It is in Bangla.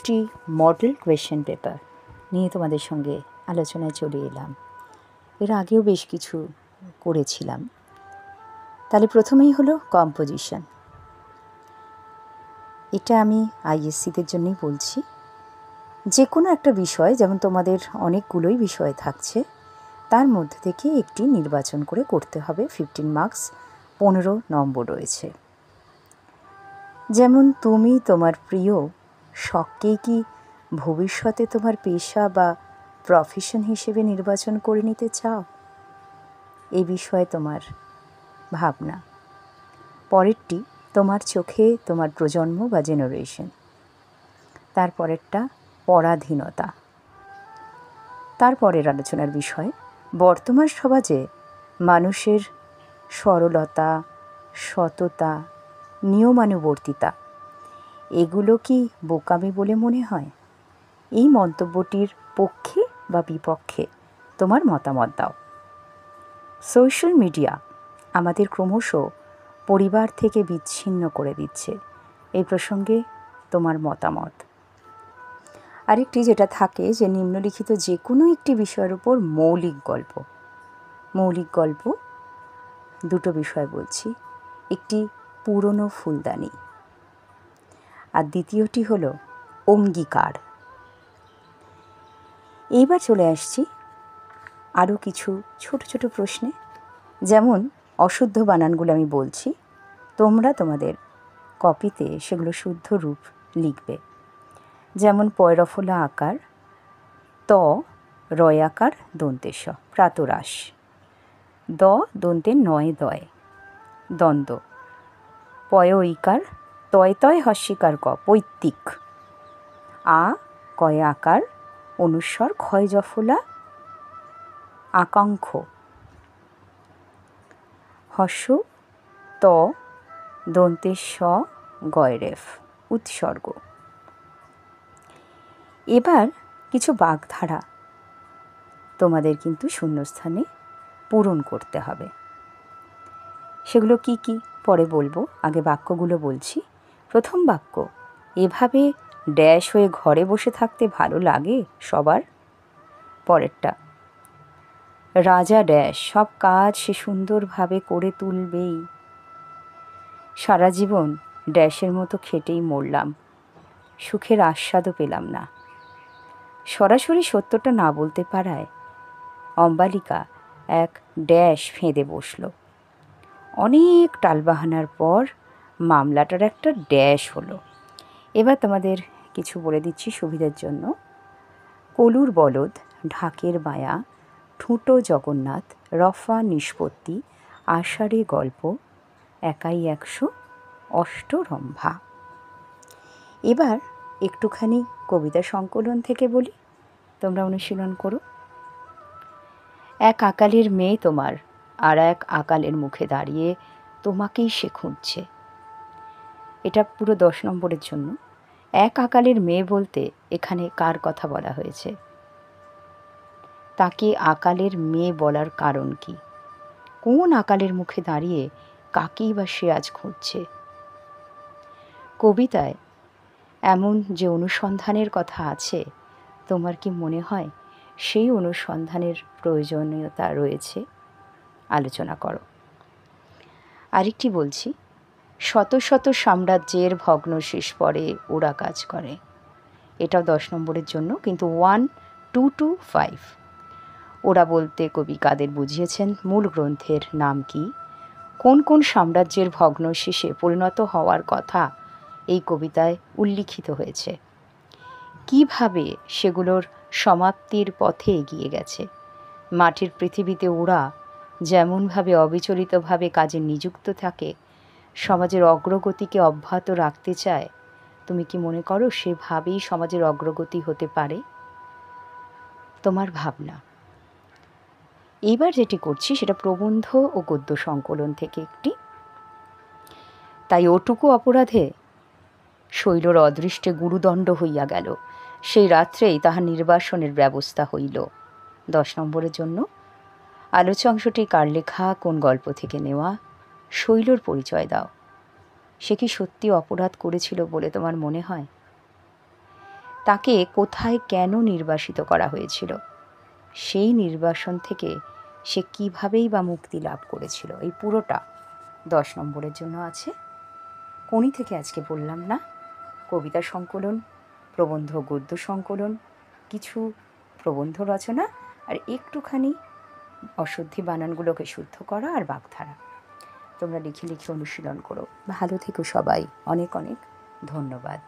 একটি মডেল কোয়েশ্চেন পেপার নিয়ে তোমাদের সঙ্গে আলোচনায় চলে এলাম। এর আগেও বেশ কিছু করেছিলাম। তাহলে প্রথমেই হলো কম্পোজিশন। এটা আমি আইএসসিদের জন্যই বলছি। যে কোনো একটা বিষয়, যেমন তোমাদের অনেকগুলোই বিষয় থাকছে, তার মধ্যে থেকে একটি নির্বাচন করে করতে হবে। 15 মার্কস, 15 নম্বর রয়েছে। যেমন তুমি তোমার প্রিয় শখকেই কি ভবিষ্যতে তোমার পেশা বা প্রফেশন হিসেবে নির্বাচন করে নিতে চাও? এই বিষয়ে তোমার ভাবনা। পরেরটি তোমার চোখে তোমার প্রজন্ম বা জেনারেশন। তারপরেরটা পরাধীনতা। তারপরের আলোচনার বিষয় বর্তমান সমাজে মানুষের সরলতা, সততা, নিয়মানুবর্তিতা এগুলো কি বোকামি বলে মনে হয়? এই মন্তব্যটির পক্ষে বা বিপক্ষে তোমার মতামত দাও। সোশ্যাল মিডিয়া আমাদের ক্রমশ পরিবার থেকে বিচ্ছিন্ন করে দিচ্ছে। এই প্রসঙ্গে তোমার মতামত। আরেকটি যেটা থাকে যে নিম্নলিখিত যে কোনো একটি বিষয়ের উপর মৌলিক গল্প দুটো বিষয় বলছি। একটি পুরনো ফুলদানি, আর দ্বিতীয়টি হলো অঙ্গীকার। এইবার চলে আসছি আরও কিছু ছোট ছোট প্রশ্নে। যেমন অশুদ্ধ বানানগুলো আমি বলছি, তোমরা তোমাদের কপিতে সেগুলো শুদ্ধ রূপ লিখবে। যেমন পয়রফলা আকার, ত রয়াকার দন্তেশ, প্রাতরাশ। দ দন্তে নয় দয়, দ্বন্দ্ব। পয় ঐকার, তয় তয় হস্যিকার ক, পৈতৃক। আ কয় আকার, অনুস্বর ক্ষয় জফলা আকাঙ্ক্ষ। হস্য ত দন্তে স গয়রেফ, উৎসর্গ। এবার কিছু বাগধারা তোমাদের কিন্তু শূন্যস্থানে পূরণ করতে হবে। সেগুলো কি কি পরে বলবো, আগে বাক্যগুলো বলছি। প্রথম বাক্য, এভাবে ড্যাশ হয়ে ঘরে বসে থাকতে ভালো লাগে সবার। পরেরটা, রাজা ড্যাশ সব কাজ সে সুন্দরভাবে করে তুলবেই। সারা জীবন ড্যাশের মতো খেটেই মরলাম, সুখের আস্বাদও পেলাম না। সরাসরি সত্যটা না বলতে পারায় অম্বালিকা এক ড্যাশ ফেঁদে বসল। অনেক টালবাহানার পর মামলাটার একটা ড্যাশ হলো। এবার তোমাদের কিছু বলে দিচ্ছি সুবিধার জন্য। কলুর বলদ, ঢাকের মায়া, ঠুঁটো জগন্নাথ, রফা নিষ্পত্তি, আষাঢ়ে গল্প, একাই 100, অষ্টরম্ভা। এবার একটুখানি কবিতা সংকলন থেকে বলি, তোমরা অনুশীলন করো। এক আকালের মেয়ে তোমার আর এক আকালের মুখে দাঁড়িয়ে তোমাকেই সে খুঁজছে। এটা পুরো 10 নম্বরের জন্য। এক আকালের মেয়ে বলতে এখানে কার কথা বলা হয়েছে? তাকে আকালের মেয়ে বলার কারণ কি? কোন আকালের মুখে দাঁড়িয়ে কাকেই বা সে আজ খুঁজছে? কবিতায় এমন যে অনুসন্ধানের কথা আছে, তোমার কি মনে হয় সেই অনুসন্ধানের প্রয়োজনীয়তা রয়েছে? আলোচনা করো। আরেকটি বলছি, শত শত সাম্রাজ্যের ভগ্নশেষ পরে ওরা কাজ করে। এটাও 10 নম্বরের জন্য, কিন্তু 1, 2 to 5। ওরা বলতে কবি কাদের বুঝিয়েছেন? মূল গ্রন্থের নাম কি? কোন কোন সাম্রাজ্যের ভগ্নশেষে পরিণত হওয়ার কথা এই কবিতায় উল্লিখিত হয়েছে? কিভাবে সেগুলোর সমাপ্তির পথে এগিয়ে গেছে? মাটির পৃথিবীতে ওরা যেমনভাবে অবিচলিতভাবে কাজে নিযুক্ত থাকে, সমাজের অগ্রগতিকে অব্যাহত রাখতে চায়, তুমি কি মনে করো সেভাবেই সমাজের অগ্রগতি হতে পারে? তোমার ভাবনা। এইবার যেটি করছি সেটা প্রবন্ধ ও গদ্য সংকলন থেকে একটি। তাই ওটুকু অপরাধে শৈলর অদৃষ্টে গুরুদণ্ড হইয়া গেল, সেই রাত্রেই তাহার নির্বাসনের ব্যবস্থা হইল। 10 নম্বরের জন্য। আলোচ্য অংশটি কার লেখা, কোন গল্প থেকে নেওয়া? শৈলর পরিচয় দাও। সে কি সত্যি অপরাধ করেছিল বলে তোমার মনে হয়? তাকে কোথায় কেন নির্বাসিত করা হয়েছিল, সেই নির্বাসন থেকে সে কীভাবেই বা মুক্তি লাভ করেছিল, এই পুরোটা 10 নম্বরের জন্য আছে। কোনি থেকে আজকে বললাম না, কবিতা সংকলন, প্রবন্ধ গদ্য সংকলন, কিছু প্রবন্ধ রচনা, আর একটুখানি অশুদ্ধি বানানগুলোকে শুদ্ধ করা আর বাগধারা। তোমরা লিখে লিখে অনুশীলন করো। ভালো থেকো সবাই, অনেক অনেক ধন্যবাদ।